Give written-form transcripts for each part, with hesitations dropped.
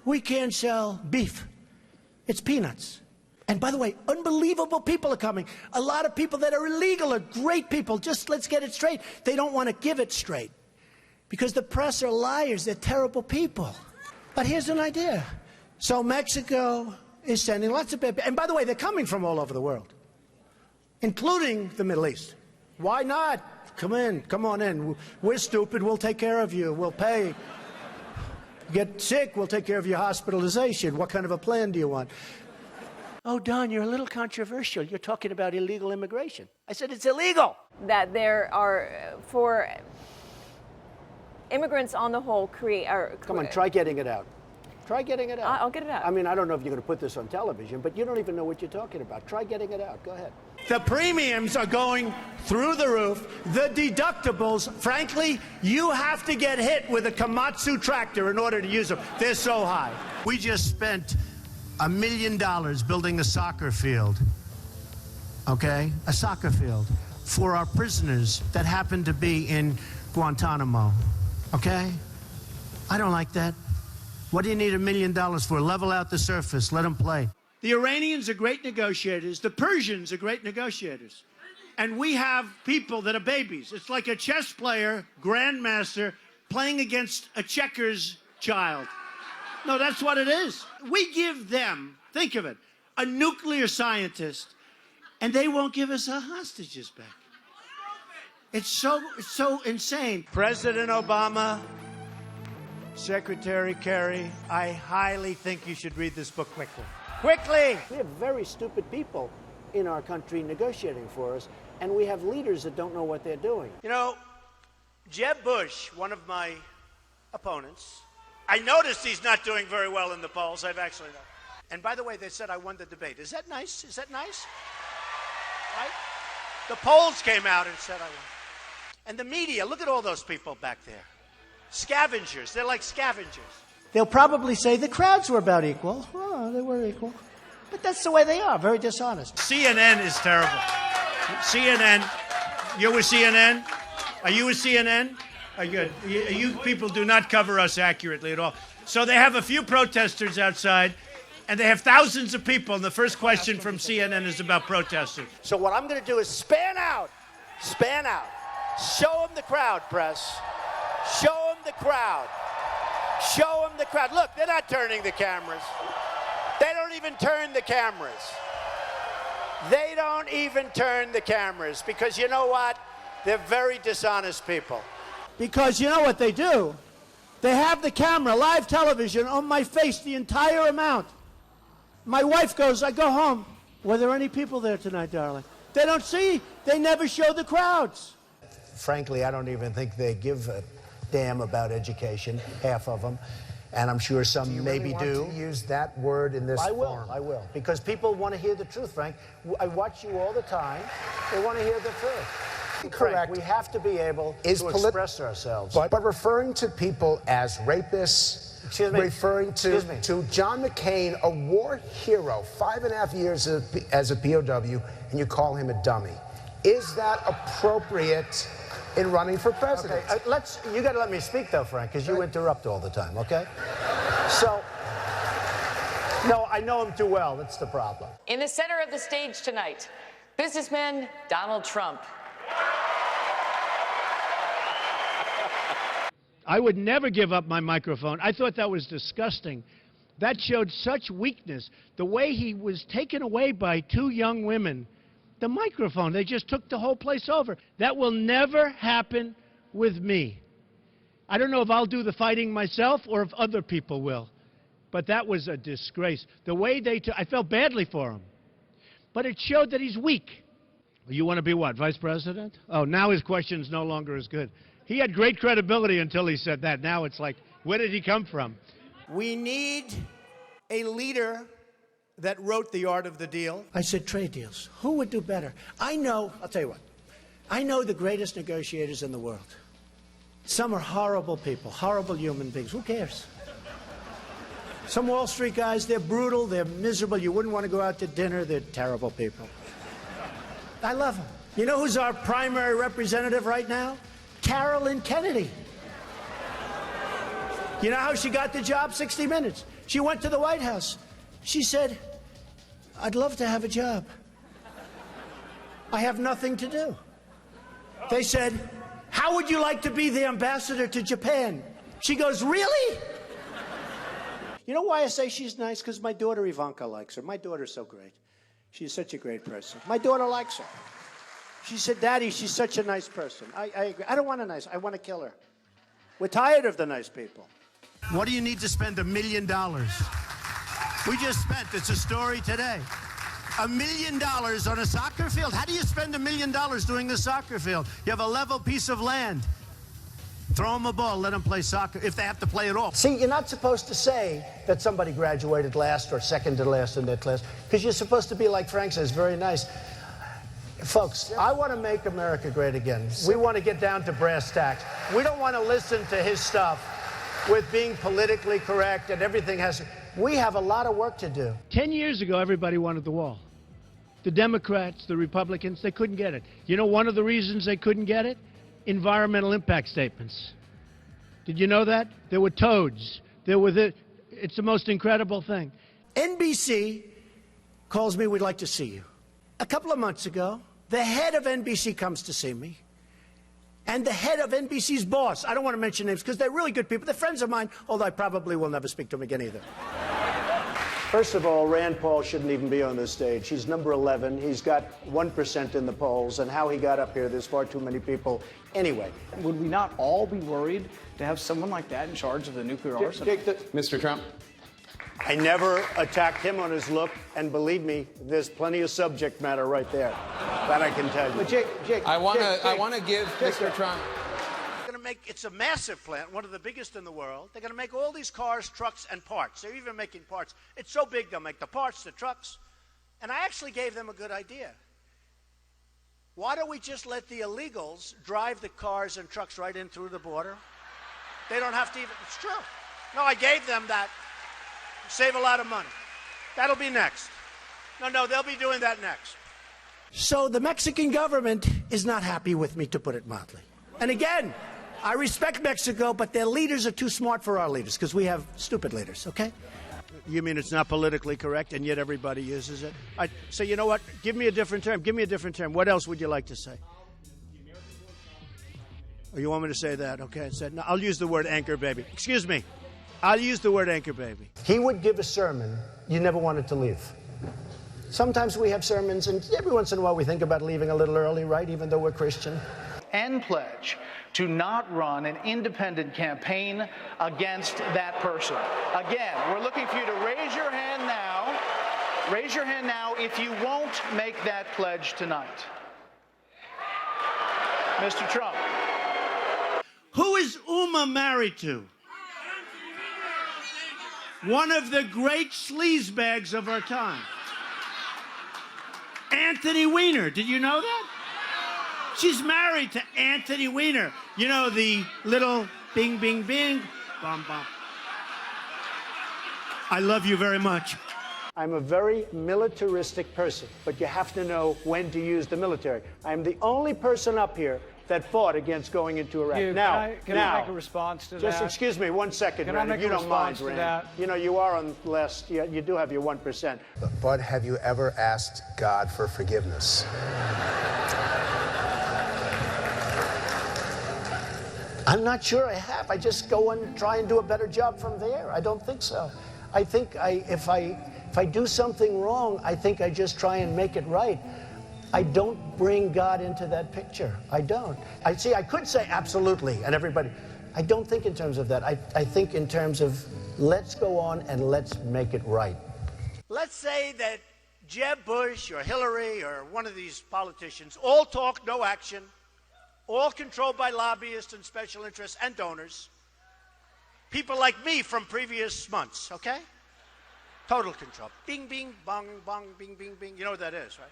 we can't sell beef. It's peanuts. And by the way, unbelievable people are coming. A lot of people that are illegal are great people. Just let's get it straight. They don't want to give it straight because the press are liars. They're terrible people. But here's an idea. So Mexico is sending lots of people. And by the way, they're coming from all over the world, including the Middle East. Why not? Come in. Come on in. We're stupid. We'll take care of you. We'll pay. Get sick, we'll take care of your hospitalization. What kind of a plan do you want? Oh, Don, you're a little controversial. You're talking about illegal immigration. I said it's illegal. That there are, for immigrants on the whole, Come on, try getting it out. Try getting it out. I'll get it out. I mean, I don't know if you're going to put this on television, but you don't even know what you're talking about. Try getting it out. Go ahead. The premiums are going through the roof. The deductibles, frankly, you have to get hit with a Komatsu tractor in order to use them. They're so high. We just spent $1 million building a soccer field, okay? A soccer field for our prisoners that happen to be in Guantanamo, okay? I don't like that. What do you need $1 million for? Level out the surface. Let them play. The Iranians are great negotiators. The Persians are great negotiators. And we have people that are babies. It's like a chess player, grandmaster, playing against a checkers child. No, that's what it is. We give them, think of it, a nuclear scientist, and they won't give us our hostages back. It's so insane. President Obama, Secretary Kerry, I highly think you should read this book quickly. Quickly! We have very stupid people in our country negotiating for us, and we have leaders that don't know what they're doing. You know, Jeb Bush, one of my opponents, I noticed he's not doing very well in the polls. I've actually noticed. And by the way, they said I won the debate. Is that nice? Is that nice? Right? The polls came out and said I won. And the media, look at all those people back there. Scavengers. They're like scavengers. They'll probably say the crowds were about equal. Oh, they were equal. But that's the way they are, very dishonest. CNN is terrible. CNN. You're with CNN? Are you with CNN? Are you, you people do not cover us accurately at all. So they have a few protesters outside, and they have thousands of people, and the first question from CNN is about protesters. So what I'm going to do is span out. Span out. Show them the crowd, press. Show them the crowd. Show them the crowd. Look, they're not turning the cameras. They don't even turn the cameras. They don't even turn the cameras because you know what? They're very dishonest people. Because you know what they do? They have the camera, live television, on my face the entire amount. My wife goes, I go home. Were there any people there tonight, darling? They don't see. They never show the crowds. Frankly, I don't even think they give a damn about education, half of them. And I'm sure some maybe do. Want to use that word in this form? I will. Because people want to hear the truth, Frank. I watch you all the time. They want to hear the truth. Correct. Frank, we have to be able to express ourselves. But referring to people as rapists, referring to John McCain, a war hero, 5.5 years as a POW, and you call him a dummy. Is that appropriate in running for president? Okay, you got to let me speak, though, Frank, because you interrupt all the time, okay? So, no, I know him too well. That's the problem. In the center of the stage tonight, businessman Donald Trump. I would never give up my microphone. I thought that was disgusting. That showed such weakness. The way he was taken away by two young women. The microphone, they just took the whole place over. That will never happen with me. I don't know if I'll do the fighting myself or if other people will. But that was a disgrace. The way they took, I felt badly for him. But it showed that he's weak. You want to be what, vice president? Oh, now his question's no longer as good. He had great credibility until he said that. Now it's like, where did he come from? We need a leader that wrote The Art of the Deal. I said trade deals. Who would do better? I know, I'll tell you what, I know the greatest negotiators in the world. Some are horrible people, horrible human beings. Who cares? Some Wall Street guys, they're brutal, they're miserable. You wouldn't want to go out to dinner. They're terrible people. I love them. You know who's our primary representative right now? Carolyn Kennedy. You know how she got the job? 60 Minutes. She went to the White House. She said, I'd love to have a job. I have nothing to do. They said, how would you like to be the ambassador to Japan? She goes, really? You know why I say she's nice? Because my daughter Ivanka likes her. My daughter's so great. She's such a great person. My daughter likes her. She said, Daddy, she's such a nice person. I agree. I don't want a nice, I want to kill her. We're tired of the nice people. What do you need to spend $1 million? We just spent, it's a story today, $1 million on a soccer field. How do you spend $1 million doing the soccer field? You have a level piece of land. Throw them a ball, let them play soccer, if they have to play at all. See, you're not supposed to say that somebody graduated last or second to last in their class, because you're supposed to be, like Frank says, very nice. Folks, I want to make America great again. We want to get down to brass tacks. We don't want to listen to his stuff with being politically correct and everything has... We have a lot of work to do. 10 years ago, everybody wanted the wall. The Democrats, the Republicans, they couldn't get it. You know one of the reasons they couldn't get it? Environmental impact statements. Did you know that? There were toads. It's the most incredible thing. NBC calls me, we'd like to see you. A couple of months ago, the head of NBC comes to see me, and the head of NBC's boss, I don't want to mention names because they're really good people, they're friends of mine, although I probably will never speak to them again either. First of all, Rand Paul shouldn't even be on this stage. He's number 11. He's got 1% in the polls, and how he got up here, there's far too many people. Anyway. Would we not all be worried to have someone like that in charge of the nuclear arsenal? Mr. Trump. I never attacked him on his look, and believe me, there's plenty of subject matter right there. That I can tell you. But Jake, I want to give Mr. Trump. It's a massive plant, one of the biggest in the world. They're going to make all these cars, trucks, and parts. They're even making parts. It's so big, they'll make the parts, the trucks. And I actually gave them a good idea. Why don't we just let the illegals drive the cars and trucks right in through the border? They don't have to even, it's true. No, I gave them that. Save a lot of money. That'll be next. No, they'll be doing that next. So the Mexican government is not happy with me, to put it mildly. And again, I respect Mexico, but their leaders are too smart for our leaders, because we have stupid leaders, okay? You mean it's not politically correct, and yet everybody uses it? So you know what? Give me a different term. Give me a different term. What else would you like to say? Oh, you want me to say that? Okay. No, I'll use the word anchor baby. Excuse me. I'll use the word anchor baby. He would give a sermon you never wanted to leave. Sometimes we have sermons, and every once in a while we think about leaving a little early, right, even though we're Christian. and pledge to not run an independent campaign against that person. Again, we're looking for you to raise your hand now. Raise your hand now if you won't make that pledge tonight. Mr. Trump. Who is Uma married to? One of the great sleazebags of our time. Anthony Weiner. Did you know that? She's married to Anthony Weiner. You know, the little bing, bing, bing, bum, bum. I love you very much. I'm a very militaristic person, but you have to know when to use the military. I'm the only person up here that fought against going into Iraq. Can I make a response to that? Just excuse me 1 second, Rand, if you don't mind, Rand. You know, you are on less, you do have your 1%. But have you ever asked God for forgiveness? I'm not sure I have. I just go and try and do a better job from there. I don't think so. I think if I do something wrong, I think I just try and make it right. I don't bring God into that picture. I don't. I could say absolutely, and everybody. I don't think in terms of that. I think in terms of let's go on and let's make it right. Let's say that Jeb Bush or Hillary or one of these politicians all talk, no action, all controlled by lobbyists and special interests and donors. People like me from previous months, okay? Total control. Bing, bing, bong, bong, bing, bing, bing. You know what that is, right?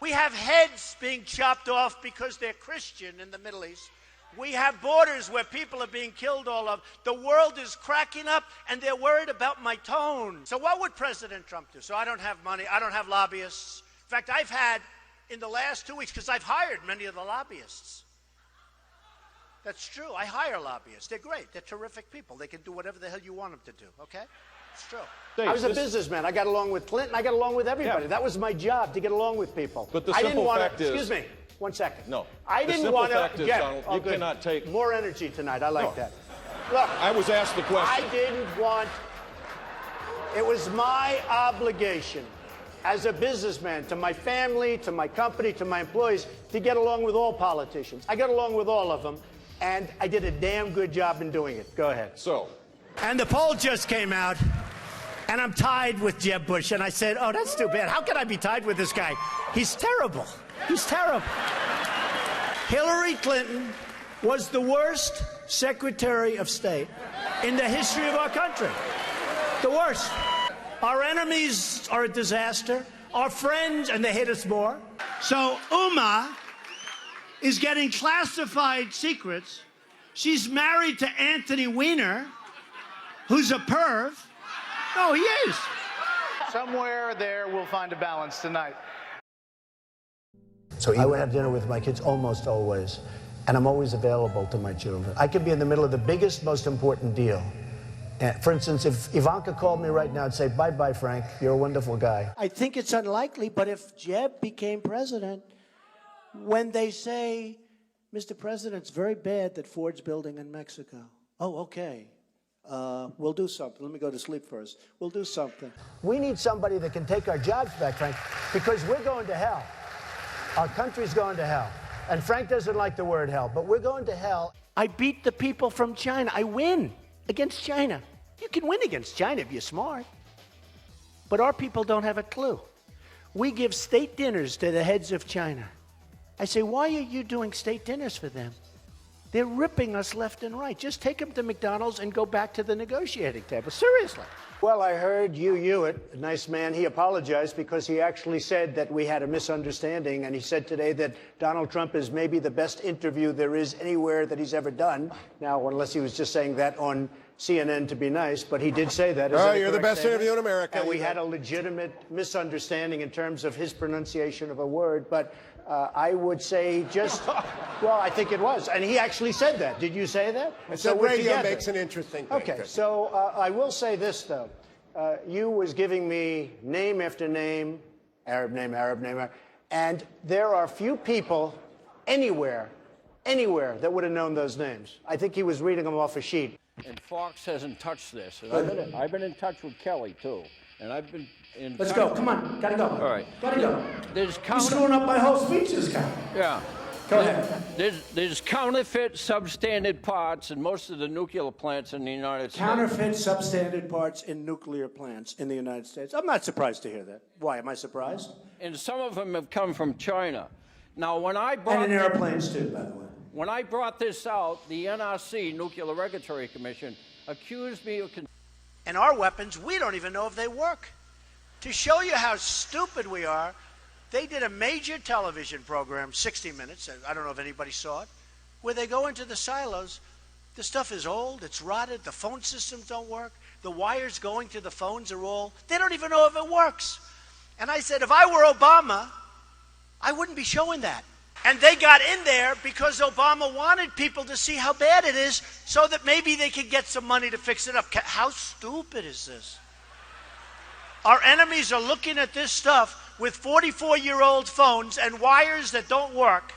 We have heads being chopped off because they're Christian in the Middle East. We have borders where people are being killed all over. The world is cracking up, and they're worried about my tone. So what would President Trump do? So I don't have money. I don't have lobbyists. In fact, I've had, in the last 2 weeks, because I've hired many of the lobbyists. That's true. I hire lobbyists. They're great. They're terrific people. They can do whatever the hell you want them to do, okay? It's true. Dave, I was a businessman. I got along with Clinton. I got along with everybody. Yeah. That was my job, to get along with people. But the I didn't simple want fact to. is- Excuse me. 1 second. No. I The didn't simple want fact to. is, Yeah. Donald, Oh, you good. cannot take- More energy tonight. I like No. that. Look. I was asked the question. I didn't want. It was my obligation as a businessman to my family, to my company, to my employees, to get along with all politicians. I got along with all of them, and I did a damn good job in doing it. Go ahead. So, And the poll just came out, and I'm tied with Jeb Bush. And I said, oh, that's too bad. How can I be tied with this guy? He's terrible. He's terrible. Hillary Clinton was the worst Secretary of State in the history of our country. The worst. Our enemies are a disaster. Our friends, and they hate us more. So Uma is getting classified secrets. She's married to Anthony Weiner, who's a perv. No, he is. Somewhere there we'll find a balance tonight. So I would have dinner with my kids almost always, and I'm always available to my children. I could be in the middle of the biggest, most important deal. For instance, if Ivanka called me right now and say, bye-bye, Frank, you're a wonderful guy. I think it's unlikely, but if Jeb became president, when they say, Mr. President, it's very bad that Ford's building in Mexico. Oh, okay. We'll do something. Let me go to sleep first. We'll do something. We need somebody that can take our jobs back, Frank, because we're going to hell. Our country's going to hell. And Frank doesn't like the word hell, but we're going to hell. I beat the people from China. I win against China. You can win against China if you're smart. But our people don't have a clue. We give state dinners to the heads of China. I say, why are you doing state dinners for them? They're ripping us left and right. Just take them to McDonald's and go back to the negotiating table. Seriously. Well, I heard Hugh Hewitt, a nice man, he apologized because he actually said that we had a misunderstanding, and he said today that Donald Trump is maybe the best interview there is anywhere that he's ever done. Now, unless he was just saying that on CNN to be nice, but he did say that. Oh, you're the best interview in America. And we had a legitimate misunderstanding in terms of his pronunciation of a word, but I would say just, well, I think it was. And he actually said that. Did you say that? I said radio makes an interesting thing. Okay, so I will say this, though. You was giving me name after name, Arab name, and there are few people anywhere that would have known those names. I think he was reading them off a sheet. And Fox hasn't touched this. And I've been in touch with Kelly, too. And I've been in Let's go. Come on. Gotta go. All right. Gotta go. There's You're screwing up my whole speech this guy. Yeah. Go ahead. There's counterfeit substandard parts in most of the nuclear plants in the United States. Counterfeit substandard parts in nuclear plants in the United States. I'm not surprised to hear that. Why? Am I surprised? And some of them have come from China. Now, when I brought... And in airplanes, too, by the way. When I brought this out, the NRC, Nuclear Regulatory Commission, accused me of... And our weapons, we don't even know if they work. To show you how stupid we are, they did a major television program, 60 Minutes, I don't know if anybody saw it, where they go into the silos. The stuff is old, it's rotted, the phone systems don't work, the wires going to the phones are all, they don't even know if it works. And I said, if I were Obama, I wouldn't be showing that. And they got in there because Obama wanted people to see how bad it is so that maybe they could get some money to fix it up. How stupid is this? Our enemies are looking at this stuff with 44-year-old phones and wires that don't work.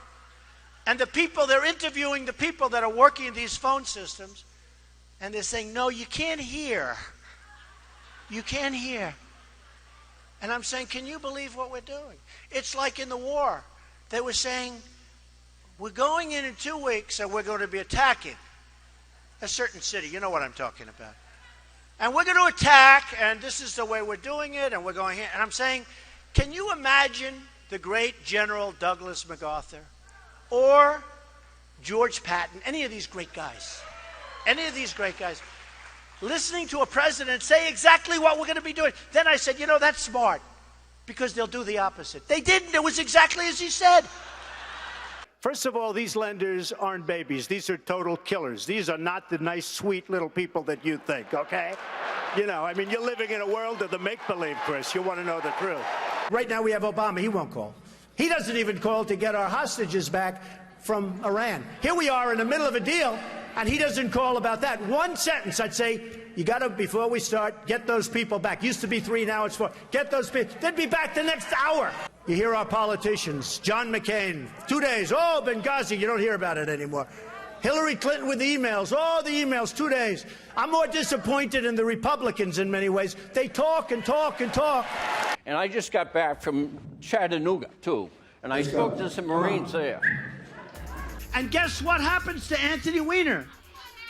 And they're interviewing the people that are working in these phone systems. And they're saying, no, you can't hear. You can't hear. And I'm saying, can you believe what we're doing? It's like in the war. They were saying, we're going in 2 weeks and we're going to be attacking a certain city. You know what I'm talking about. And we're going to attack, and this is the way we're doing it, and we're going here. And I'm saying, can you imagine the great General Douglas MacArthur or George Patton, any of these great guys, listening to a president say exactly what we're going to be doing? Then I said, you know, that's smart, because they'll do the opposite. They didn't. It was exactly as he said. First of all, these lenders aren't babies. These are total killers. These are not the nice, sweet little people that you think, okay? You know, I mean, you're living in a world of the make-believe, Chris. You want to know the truth. Right now we have Obama. He won't call. He doesn't even call to get our hostages back from Iran. Here we are in the middle of a deal, and he doesn't call about that. One sentence, I'd say, you got to, before we start, get those people back. Used to be 3, now it's 4. Get those people. They'd be back the next hour. You hear our politicians. John McCain, 2 days. Oh, Benghazi, you don't hear about it anymore. Hillary Clinton with the emails. Oh, the emails, 2 days. I'm more disappointed in the Republicans in many ways. They talk and talk and talk. And I just got back from Chattanooga, too. And I spoke to some Marines there. And guess what happens to Anthony Weiner?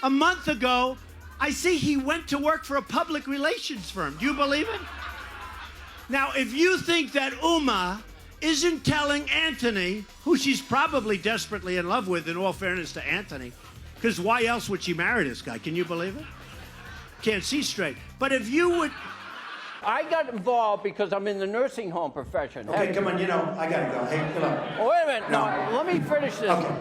A month ago, I see he went to work for a public relations firm. Do you believe it? Now, if you think that Uma isn't telling Anthony, who she's probably desperately in love with, in all fairness to Anthony, because why else would she marry this guy? Can you believe it? Can't see straight. But if you would... I got involved because I'm in the nursing home profession. Okay, come on, I got to go. Hey, come on. Oh, wait a minute. No, let me finish this. Okay.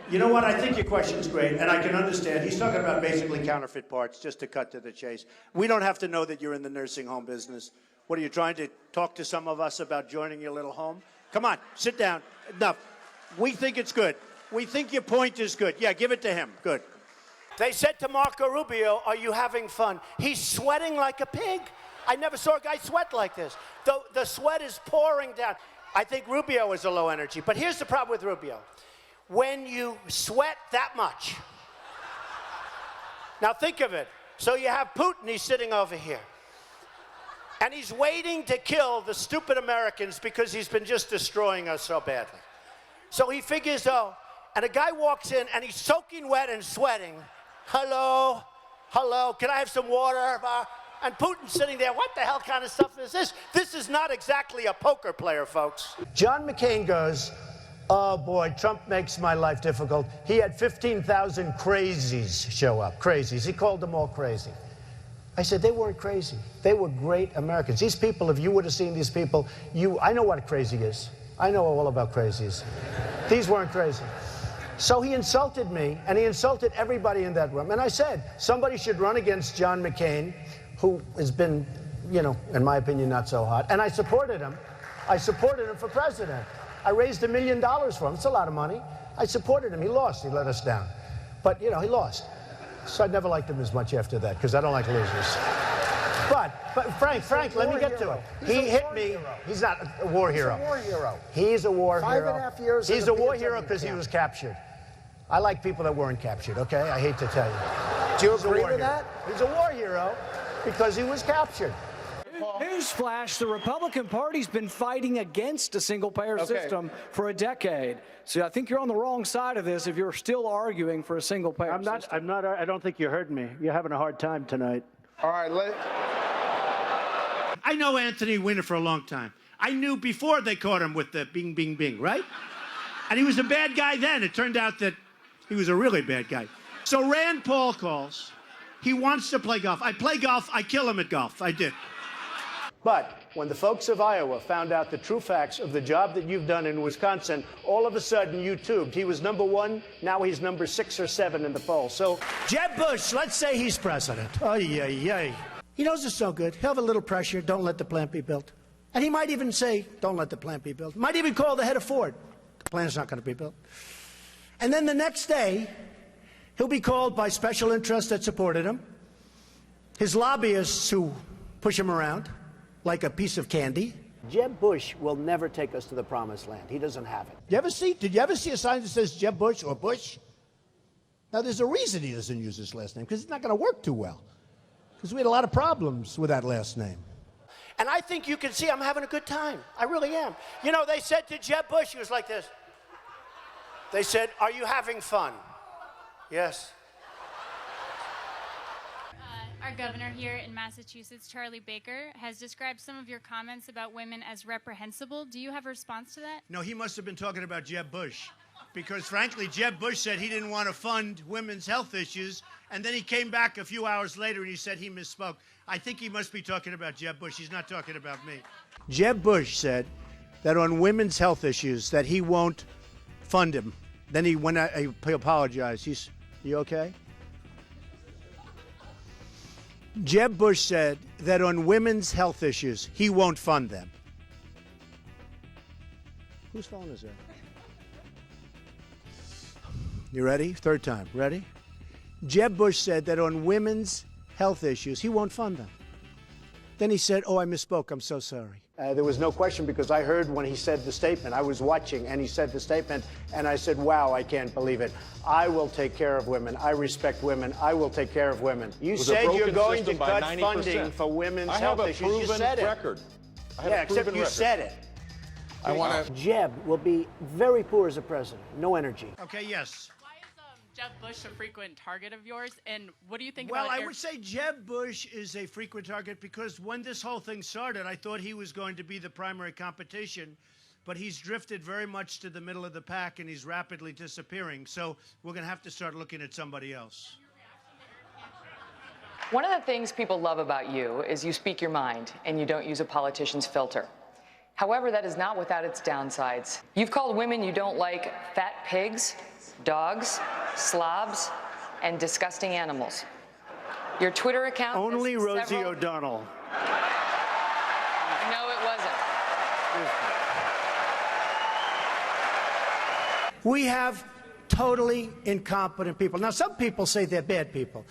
You know what? I think your question's great, and I can understand. He's talking about basically counterfeit parts, just to cut to the chase. We don't have to know that you're in the nursing home business. What are you trying to talk to some of us about joining your little home? Come on, sit down. Enough. We think it's good. We think your point is good. Yeah, give it to him. Good. They said to Marco Rubio, are you having fun? He's sweating like a pig. I never saw a guy sweat like this. The sweat is pouring down. I think Rubio is a low energy, but here's the problem with Rubio. When you sweat that much, now think of it. So you have Putin, he's sitting over here. And he's waiting to kill the stupid Americans because he's been just destroying us so badly. So he figures, and a guy walks in and he's soaking wet and sweating. Hello, can I have some water? And Putin's sitting there, what the hell kind of stuff is this? This is not exactly a poker player, folks. John McCain goes, oh boy, Trump makes my life difficult. He had 15,000 crazies show up, crazies. He called them all crazy. I said, they weren't crazy. They were great Americans. These people, if you would have seen these people, I know what a crazy is. I know all about crazies. These weren't crazy. So he insulted me, and he insulted everybody in that room. And I said, somebody should run against John McCain, who has been, in my opinion, not so hot. And I supported him. I supported him for president. I raised $1 million for him. It's a lot of money. I supported him. He lost. He let us down. But, he lost. So I never liked him as much after that, because I don't like losers. But Frank, let me get to it. He hit me. He's not a war hero. He's a war hero. He's a war hero. 5.5 years. He's a war hero because he was captured. I like people that weren't captured, okay? I hate to tell you. Do you agree with that? He's a war hero because he was captured. Newsflash, the Republican Party's been fighting against a single-payer system for a decade. So I think you're on the wrong side of this if you're still arguing for a single-payer system. I don't think you heard me. You're having a hard time tonight. All right, I know Anthony Weiner for a long time. I knew before they caught him with the bing, bing, bing, right? And he was a bad guy then. It turned out that he was a really bad guy. So Rand Paul calls. He wants to play golf. I play golf. I kill him at golf. I did. But when the folks of Iowa found out the true facts of the job that you've done in Wisconsin, all of a sudden you tubed. He was #1, now he's number 6 or 7 in the poll. So Jeb Bush, let's say he's president. He knows it's so good. He'll have a little pressure. Don't let the plant be built. And he might even say, don't let the plant be built. Might even call the head of Ford. The plant's not going to be built. And then the next day, he'll be called by special interests that supported him, his lobbyists who push him around like a piece of candy. Jeb Bush will never take us to the promised land. He doesn't have it. Did you ever see a sign that says Jeb Bush or Bush? Now, there's a reason he doesn't use his last name, because it's not going to work too well. Because we had a lot of problems with that last name. And I think you can see I'm having a good time. I really am. They said to Jeb Bush, he was like this. They said, are you having fun? Yes. Our governor here in Massachusetts, Charlie Baker, has described some of your comments about women as reprehensible. Do you have a response to that? No, he must have been talking about Jeb Bush. Because, frankly, Jeb Bush said he didn't want to fund women's health issues, and then he came back a few hours later and he said he misspoke. I think he must be talking about Jeb Bush. He's not talking about me. Jeb Bush said that on women's health issues that he won't fund him. Then he apologized. You okay? Jeb Bush said that on women's health issues, he won't fund them. Whose phone is that? You ready? Third time. Ready? Jeb Bush said that on women's health issues, he won't fund them. Then he said, oh, I misspoke, I'm so sorry. There was no question because I heard when he said the statement. I was watching and he said the statement and I said, wow, I can't believe it. I will take care of women. I respect women. I will take care of women. You said you're going to cut funding for women's health issues. You said it. Yeah, except you said it. I want to. Jeb will be very poor as a president. No energy. Okay, yes. Why is Jeb Bush a frequent target of yours, and what do you think Well, about I would say Jeb Bush is a frequent target because when this whole thing started, I thought he was going to be the primary competition, but he's drifted very much to the middle of the pack and he's rapidly disappearing. So we're going to have to start looking at somebody else. One of the things people love about you is you speak your mind and you don't use a politician's filter. However, that is not without its downsides. You've called women you don't like fat pigs, dogs, slobs, and disgusting animals. Your Twitter account... Only Rosie O'Donnell. No, it wasn't. We have totally incompetent people. Now, some people say they're bad people.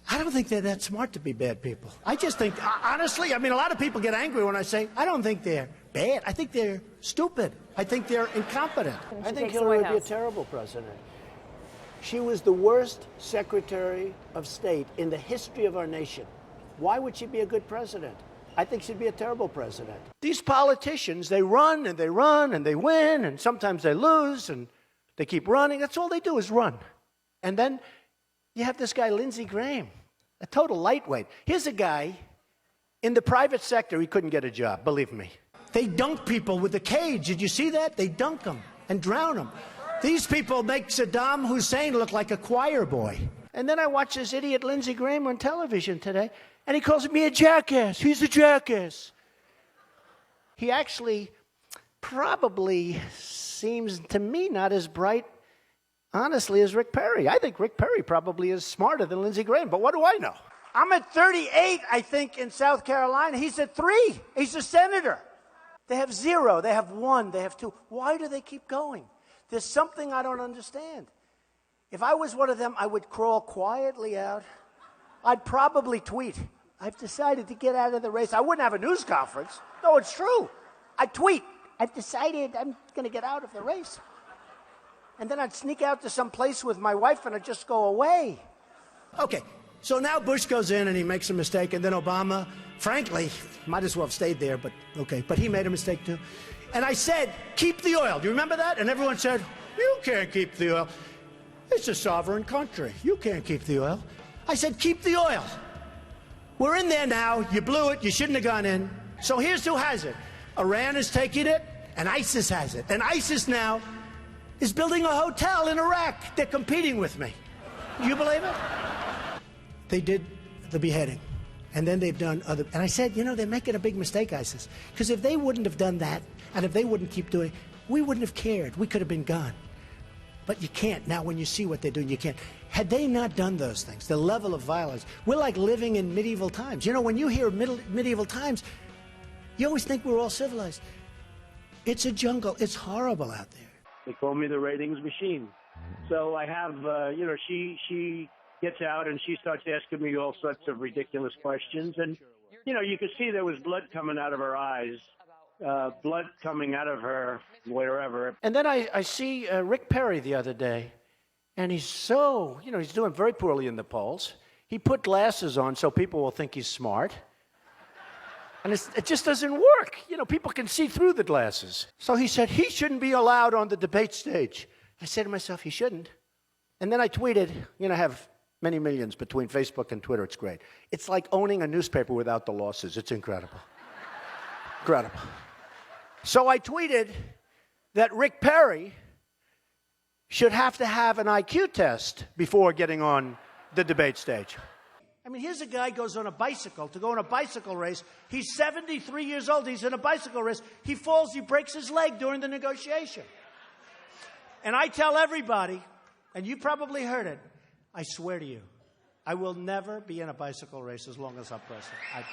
I don't think they're that smart to be bad people. I just think, honestly, I mean, a lot of people get angry when I say, I don't think they're bad. I think they're stupid. I think they're incompetent. I think Hillary would be a terrible president. She was the worst Secretary of State in the history of our nation. Why would she be a good president? I think she'd be a terrible president. These politicians, they run and they run and they win and sometimes they lose and they keep running. That's all they do is run. And then you have this guy, Lindsey Graham, a total lightweight. Here's a guy in the private sector, he couldn't get a job, believe me. They dunk people with a cage. Did you see that? They dunk them and drown them. These people make Saddam Hussein look like a choir boy. And then I watch this idiot Lindsey Graham on television today, and he calls me a jackass. He's a jackass. He actually probably seems to me not as bright, honestly, as Rick Perry. I think Rick Perry probably is smarter than Lindsey Graham, but what do I know? I'm at 38, I think, in South Carolina. He's at 3. He's a senator. They have 0. They have 1. They have 2. Why do they keep going? There's something I don't understand. If I was one of them, I would crawl quietly out. I'd probably tweet, I've decided to get out of the race. I wouldn't have a news conference. No, it's true. I'd tweet, I've decided I'm going to get out of the race. And then I'd sneak out to some place with my wife and I'd just go away. Okay, so now Bush goes in and he makes a mistake, and then Obama, frankly, might as well have stayed there, but okay, but he made a mistake too. And I said, keep the oil. Do you remember that? And everyone said, you can't keep the oil. It's a sovereign country. You can't keep the oil. I said, keep the oil. We're in there now. You blew it. You shouldn't have gone in. So here's who has it. Iran is taking it, and ISIS has it. And ISIS now is building a hotel in Iraq. They're competing with me. Do you believe it? They did the beheading. And then they've done other... And I said, you know, they're making a big mistake, ISIS. Because if they wouldn't have done that, and if they wouldn't keep doing it, we wouldn't have cared. We could have been gone. But you can't. Now, when you see what they're doing, you can't. Had they not done those things, the level of violence, we're like living in medieval times. You know, when you hear medieval times, you always think we're all civilized. It's a jungle. It's horrible out there. They call me the ratings machine. So I have, you know, she gets out and she starts asking me all sorts of ridiculous questions. And, you know, you could see there was blood coming out of her eyes, blood coming out of her wherever. And then I see Rick Perry the other day, and he's so, you know, he's doing very poorly in the polls. He put glasses on so people will think he's smart. And it just doesn't work. You know, people can see through the glasses. So he said he shouldn't be allowed on the debate stage. I said to myself, he shouldn't. And then I tweeted, you know, I have many millions between Facebook and Twitter. It's great. It's like owning a newspaper without the losses. It's incredible. Incredible. So I tweeted that Rick Perry should have to have an IQ test before getting on the debate stage. I mean, here's a guy goes on a bicycle to go on a bicycle race. He's 73 years old. He's in a bicycle race. He falls. He breaks his leg during the negotiation. And I tell everybody, and you probably heard it, I swear to you, I will never be in a bicycle race as long as I'm president.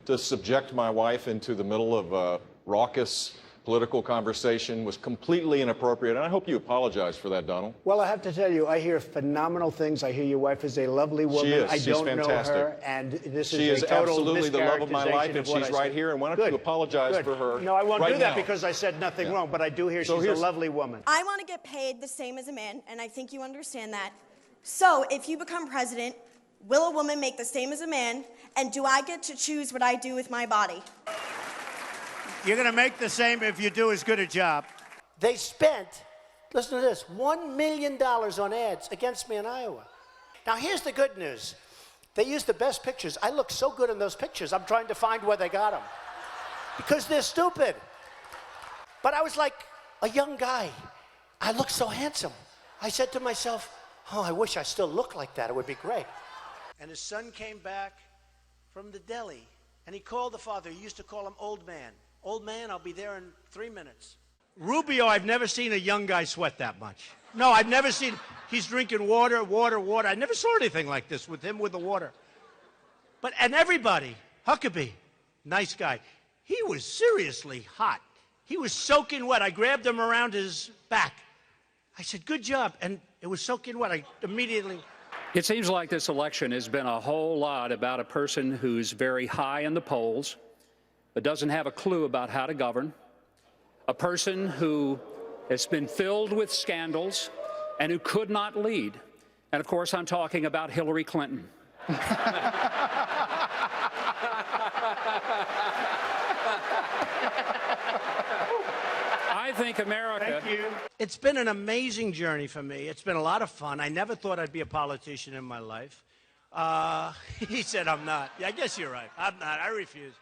To subject my wife into the middle of a raucous political conversation was completely inappropriate, and I hope you apologize for that, Donald. Well, I have to tell you, I hear phenomenal things. I hear your wife is a lovely woman. She is. I She's don't fantastic. know her, and this She is is a total absolutely the love of my life, mischaracterization and of what she's I right said. here, and why don't Good. you apologize Good. for her? No, I won't right do that now. because I said nothing wrong, but I do hear So she's a here's- lovely woman. I want to get paid the same as a man, and I think you understand that. So if you become president, will a woman make the same as a man, and do I get to choose what I do with my body? You're going to make the same if you do as good a job. They spent, listen to this, $1 million on ads against me in Iowa. Now, here's the good news. They used the best pictures. I look so good in those pictures, I'm trying to find where they got them. Because they're stupid. But I was like a young guy. I looked so handsome. I said to myself, oh, I wish I still looked like that. It would be great. And his son came back from the deli, and he called the father. He used to call him Old Man. Old Man, I'll be there in 3 minutes. Rubio, I've never seen a young guy sweat that much. No, I've never seen, he's drinking water. I never saw anything like this with him with the water. And everybody, Huckabee, nice guy, he was seriously hot. He was soaking wet. I grabbed him around his back. I said, good job. And it was soaking wet. I immediately... It seems like this election has been a whole lot about a person who's very high in the polls, but doesn't have a clue about how to govern, a person who has been filled with scandals and who could not lead. And of course, I'm talking about Hillary Clinton. I think America... Thank you. It's been an amazing journey for me. It's been a lot of fun. I never thought I'd be a politician in my life. He said I'm not. Yeah, I guess you're right. I'm not. I refuse.